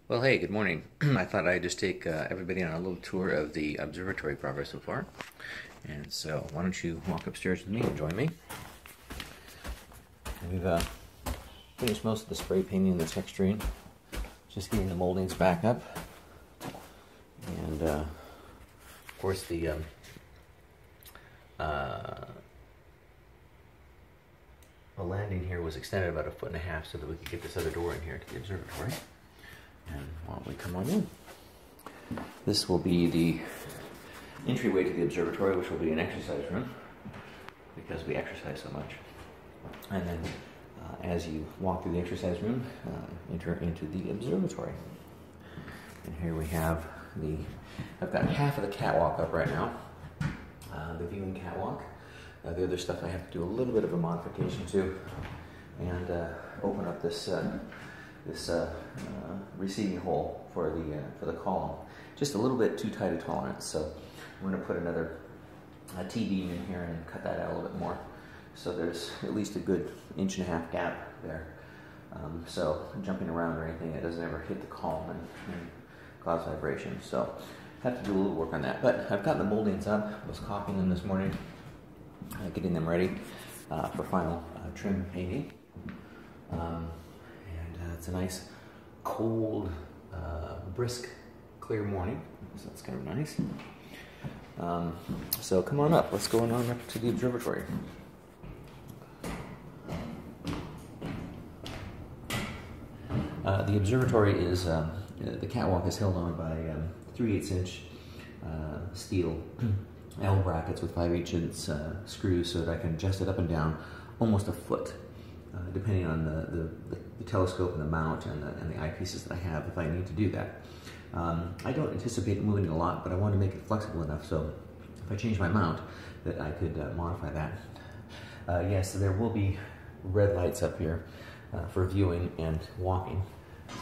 Well, hey, good morning. I thought I'd just take everybody on a little tour of the observatory progress so far. And so, why don't you walk upstairs with me and join me? We've finished most of the spray painting and the texturing, just getting the moldings back up. And, of course, the landing here was extended about 1.5 feet so that we could get this other door in here to the observatory. And why don't we come on in? This will be the entryway to the observatory, which will be an exercise room, because we exercise so much. And then as you walk through the exercise room, enter into the observatory. And here we have I've got half of the catwalk up right now, the viewing catwalk. The other stuff I have to do a little bit of a modification to, and open up this receiving hole for the column. Just a little bit too tight a tolerance, so I'm going to put another T-beam in here and cut that out a little bit more. So there's at least a good 1.5 inch gap there. So jumping around or anything, it doesn't ever hit the column and cause vibration. So I have to do a little work on that. But I've got the moldings up. I was copying them this morning, getting them ready for final trim painting. It's a nice, cold, brisk, clear morning, so that's kind of nice. So come on up. Let's go on up to the observatory. The observatory is, the catwalk is held on by 3/8 inch steel L brackets with 5/8 inch screws so that I can adjust it up and down almost a foot. Depending on the telescope and the mount and the eyepieces that I have, if I need to do that. I don't anticipate moving it a lot, but I want to make it flexible enough so if I change my mount that I could modify that. Yes, there will be red lights up here for viewing and walking.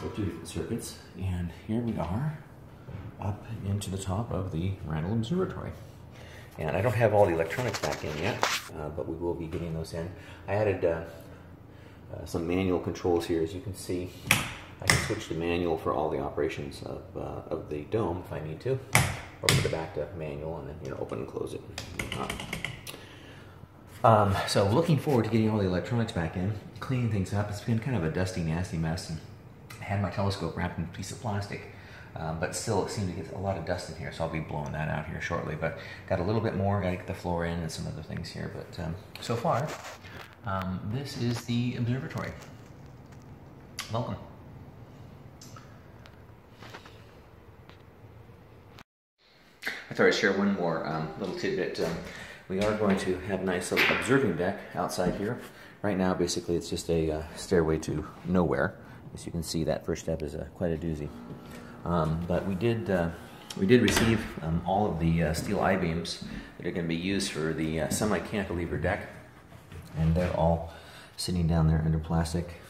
So 2 different circuits, and here we are up into the top of the Randall Observatory. And I don't have all the electronics back in yet, but we will be getting those in. I added some manual controls here, as you can see. I can switch to manual for all the operations of the dome if I need to, or put it back to manual and then open and close it. So looking forward to getting all the electronics back in, cleaning things up. It's been kind of a dusty, nasty mess, and I had my telescope wrapped in a piece of plastic, but still it seemed to get a lot of dust in here, so I'll be blowing that out here shortly. But got a little bit more, got to get the floor in and some other things here. But so far, this is the observatory. Welcome. I thought I'd share one more little tidbit. We are going to have a nice little observing deck outside here. Right now, basically, it's just a stairway to nowhere. As you can see, that first step is quite a doozy. But we did receive all of the steel I-beams that are going to be used for the semi-cantilever deck. And they're all sitting down there under plastic.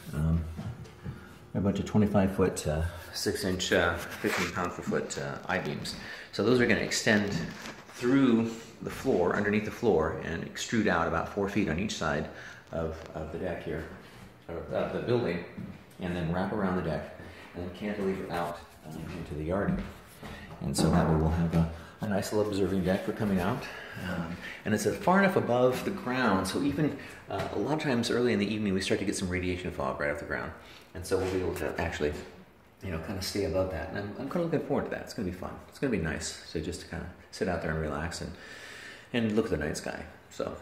A bunch of 25-foot, 6-inch, 15-pound-per-foot I-beams. So those are going to extend through the floor, underneath the floor, and extrude out about 4 feet on each side of the deck here, or of the building, and then wrap around the deck, and then cantilever out into the yard. And so that way we'll have a nice little observing deck for coming out. And it's far enough above the ground, so even a lot of times early in the evening we start to get some radiation fog right off the ground. And so we'll be able to actually, kind of stay above that. And I'm kind of looking forward to that. It's going to be fun. It's going to be nice. So just to kind of sit out there and relax and look at the night sky. So